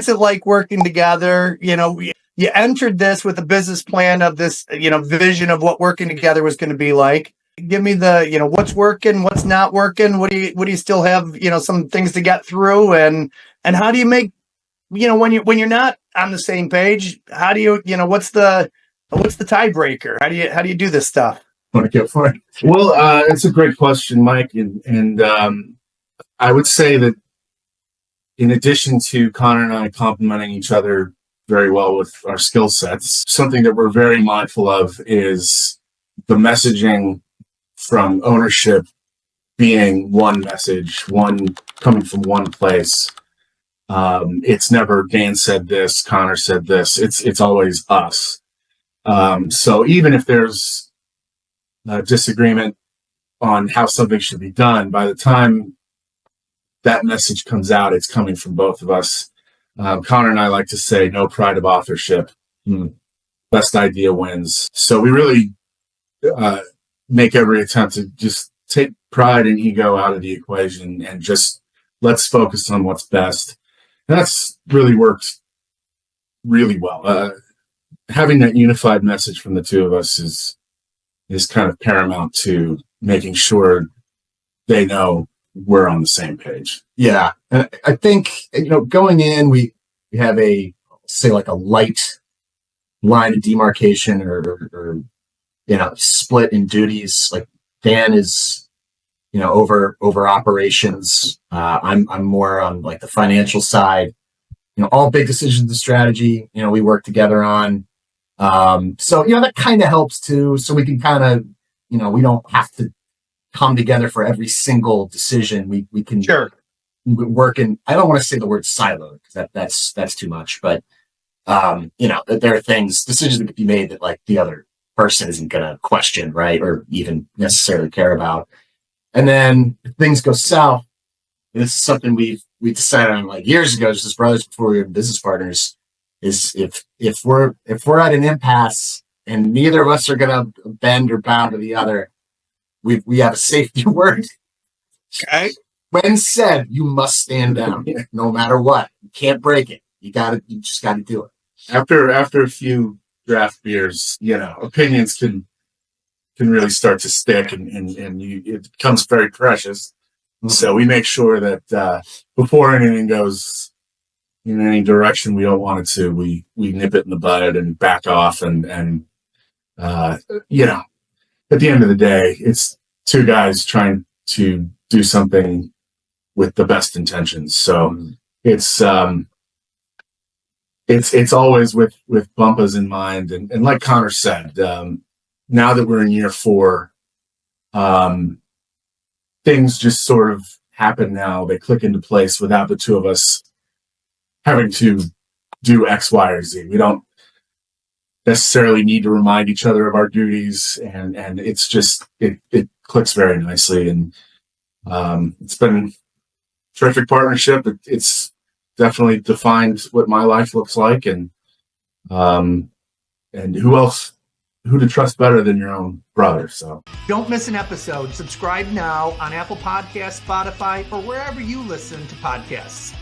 what's it like working together? You entered this with a business plan of this, vision of what working together was going to be like. Give me the, what's working, what's not working. What do you still have, some things to get through, and how do you make, when you're not on the same page, how do you, what's the tiebreaker? How do you do this stuff? Want to go for it? Well, it's a great question, Mike. And I would say that in addition to Connor and I complementing each other very well with our skill sets, something that we're very mindful of is the messaging from ownership being one message, one coming from one place. It's never Dan said this, Connor said this. It's always us. So even if there's a disagreement on how something should be done, by the time that message comes out, it's coming from both of us. Connor and I like to say, no pride of authorship. Best idea wins. So we really make every attempt to just take pride and ego out of the equation and just let's focus on what's best. And that's really worked really well. Having that unified message from the two of us is kind of paramount to making sure they know we're on the same page. Yeah. And I think, going in, we have a light line of demarcation or split in duties. Like Dan is, over operations. I'm more on like the financial side, all big decisions and strategy, we work together on. So, that kind of helps too. So we can kind of, we don't have to come together for every single decision. We can work in, I don't want to say the word silo because that's too much, but, there are decisions that could be made that like the other person isn't going to question, right? Or even necessarily care about. And then if things go south, this is something we decided on like years ago, just as brothers before we were business partners, is if we're at an impasse and neither of us are going to bend or bow to the other, we have a safety word. Okay. When said, you must stand down, no matter what. You can't break it. You just got to do it. After a few draft beers, opinions can really start to stick, and it becomes very precious. Mm-hmm. So we make sure that before anything goes in any direction we don't want it to, we nip it in the bud and back off, and at the end of the day, it's two guys trying to do something with the best intentions. So it's always with Bumpa's in mind. And like Connor said, now that we're in year 4, things just sort of happen now. They click into place without the two of us having to do X, Y, or Z. We don't necessarily need to remind each other of our duties, and it's just it clicks very nicely, and it's been a terrific partnership. It's definitely defined what my life looks like, and who to trust better than your own brother. So don't miss an episode. Subscribe now on Apple Podcasts, Spotify, or wherever you listen to podcasts.